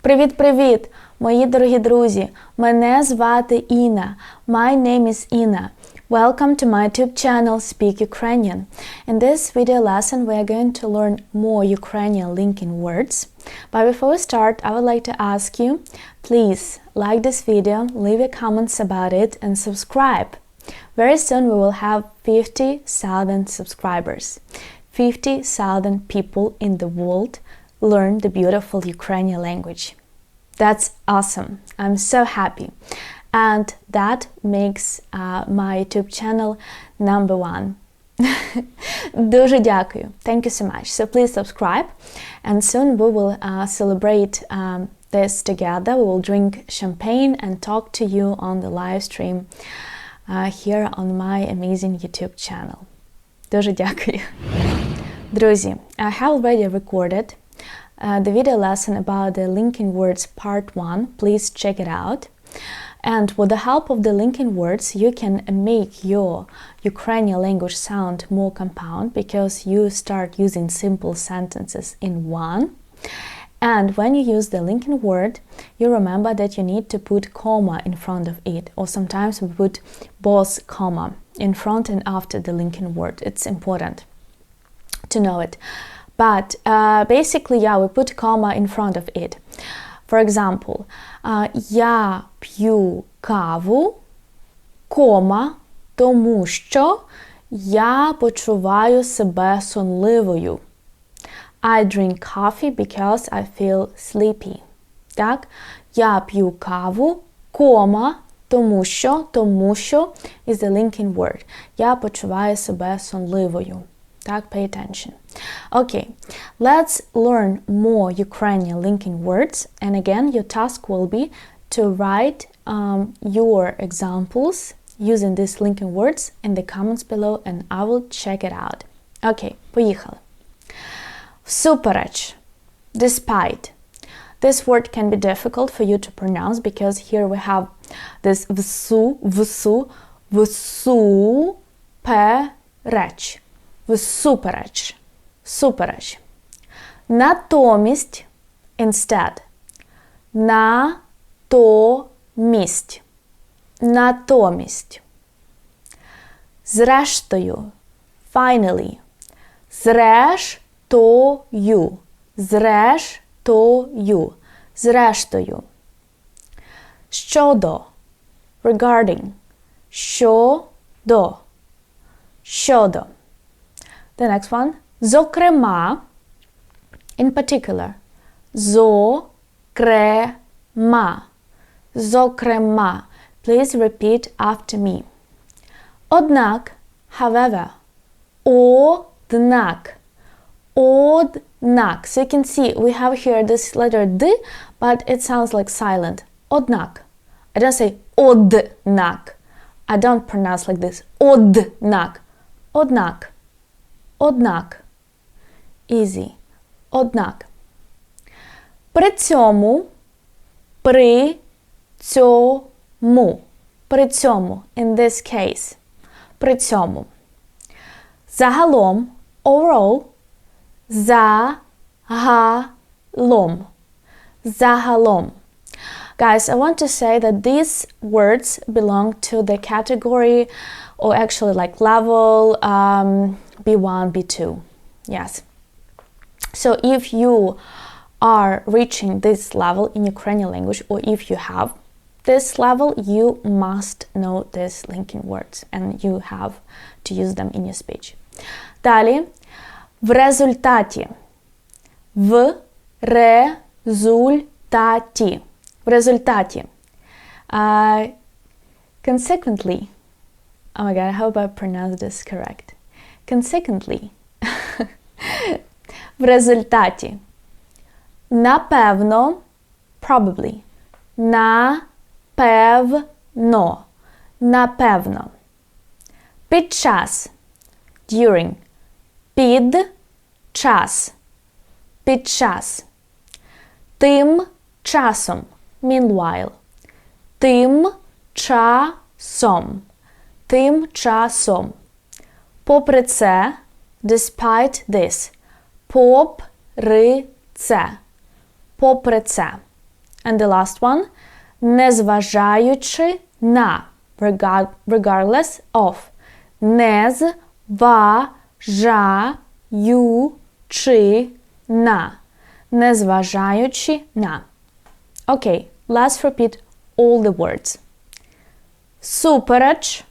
Привіт-привіт, мої дорогі друзі! Мене звати Інна. My name is Inna. Welcome to my YouTube channel Speak Ukrainian. In this video lesson we are going to learn more Ukrainian linking words. But before we start, I would like to ask you, please like this video, leave your comments about it and subscribe. Very soon we will have 50,000 subscribers. 50,000 people in the world learn the beautiful Ukrainian language. That's awesome. I'm so happy. And that makes my YouTube channel #1. Дуже дякую. Thank you so much. So please subscribe. And soon we will celebrate this together. We will drink champagne and talk to you on the live stream here on my amazing YouTube channel. Дуже дякую. Друзі, I have already recorded the video lesson about the linking words part 1. Please check it out. And with the help of the linking words, you can make your Ukrainian language sound more compound because you start using simple sentences in one. And when you use the linking word, you remember that you need to put comma in front of it. Or sometimes we put both comma in front and after the linking word. It's important to know it. But basically, yeah, we put comma in front of it. For example, я п'ю каву, кома, тому що я почуваю себе сонливою. I drink coffee because I feel sleepy. Так? Я п'ю каву, кома, тому що is the linking word. Я почуваю себе сонливою. Так, pay attention. Okay, let's learn more Ukrainian linking words. And again, your task will be to write your examples using these linking words in the comments below and I will check it out. Okay, поїхали. Всупереч, despite. This word can be difficult for you to pronounce because here we have this всупереч. Всупереч. Супереч. Натомість, instead. Натомість. Натомість. Зрештою, finally. Зрештою. Зрештою. Зрештою. Щодо, regarding. Щодо. Щодо. The next one. Зокрема, in particular. Зокрема. Зокрема. Please repeat after me. Однак, however. Однак. Однак. So you can see we have here this letter D, but it sounds like silent. Однак. I don't say однак. I don't pronounce like this. Однак. Однак. Однак. Easy. Однак. При цьому. При цьому. При цьому. In this case. При цьому. Загалом. Overall. Загалом. Загалом. Guys, I want to say that these words belong to the category or actually like level B1, B2. Yes. So if you are reaching this level in Ukrainian language or if you have this level, you must know these linking words and you have to use them in your speech. Далі. В результаті. В результаті. В результаті. Consequently. Oh my god, I hope I pronounced this correct. Consequently. В результаті. Напевно. Probably. Напевно. Напевно. Під час. During. Під час. Під час. Тим часом. Meanwhile. Тим часом. Тим часом. Попри це. Despite this. Попри це. Попри це. And the last one, незважаючи на, regardless of. Незважаючи на. Незважаючи на. Okay, let's repeat all the words. Супереч,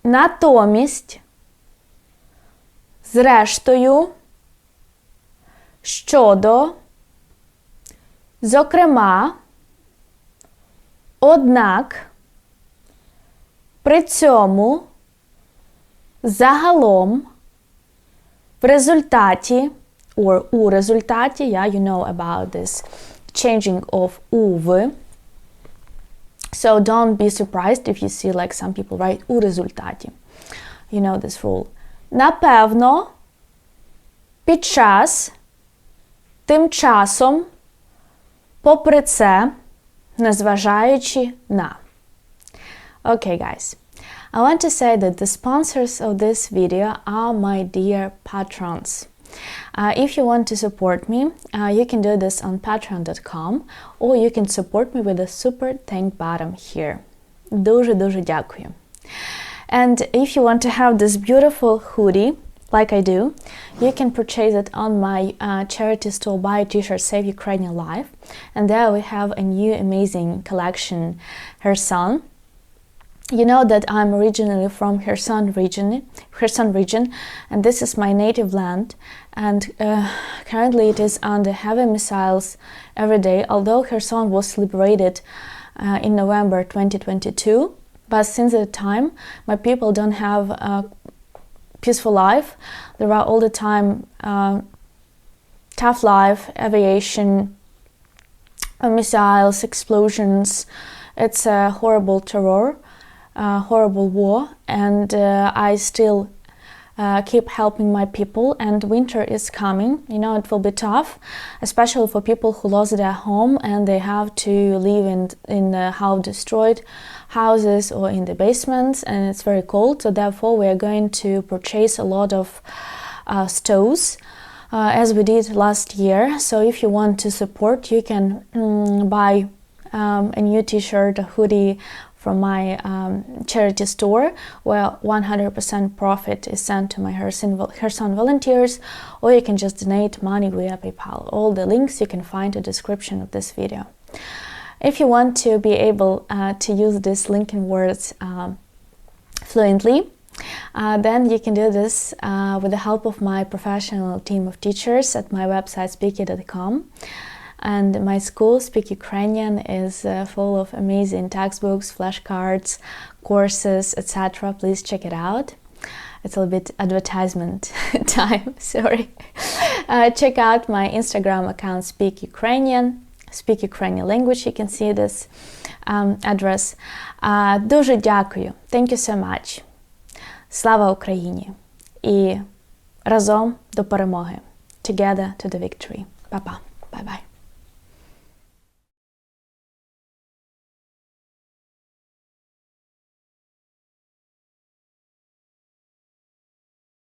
натомість, зрештою, щодо, зокрема, однак, при цьому, загалом, в результаті, or у результаті, yeah, you know about this changing of у в. So don't be surprised if you see like some people write у результаті. You know this rule. Напевно, під час, тим часом, попри це, незважаючи на. Okay, guys. I want to say that the sponsors of this video are my dear patrons. If you want to support me, you can do this on patreon.com or you can support me with a super thank button here. Дуже-дуже дякую. And if you want to have this beautiful hoodie, like I do, you can purchase it on my charity store, Buy a T-shirt, Save Ukrainian Life. And there we have a new amazing collection, Kherson. You know that I'm originally from Kherson region, and this is my native land. And currently it is under heavy missiles every day, although Kherson was liberated in November 2022. But since that time, my people don't have a peaceful life. There are all the time tough life, aviation, missiles, explosions. It's a horrible terror. Horrible war, and I still keep helping my people, and winter is coming. You know, it will be tough, especially for people who lost their home and they have to live in the half destroyed houses or in the basements, and it's very cold. So therefore we are going to purchase a lot of stoves as we did last year. So if you want to support, you can buy a new t-shirt, a hoodie from my charity store, where 100% profit is sent to my Kherson volunteers, or you can just donate money via PayPal. All the links you can find in the description of this video. If you want to be able to use these linking words fluently, then you can do this with the help of my professional team of teachers at my website speaky.com. And my school, Speak Ukrainian, is full of amazing textbooks, flashcards, courses, etc. Please check it out. It's a little bit advertisement time, sorry. Check out my Instagram account, Speak Ukrainian language. You can see this address. Дуже дякую. Thank you so much. Слава Україні. І разом до перемоги. Together to the victory. Па-па.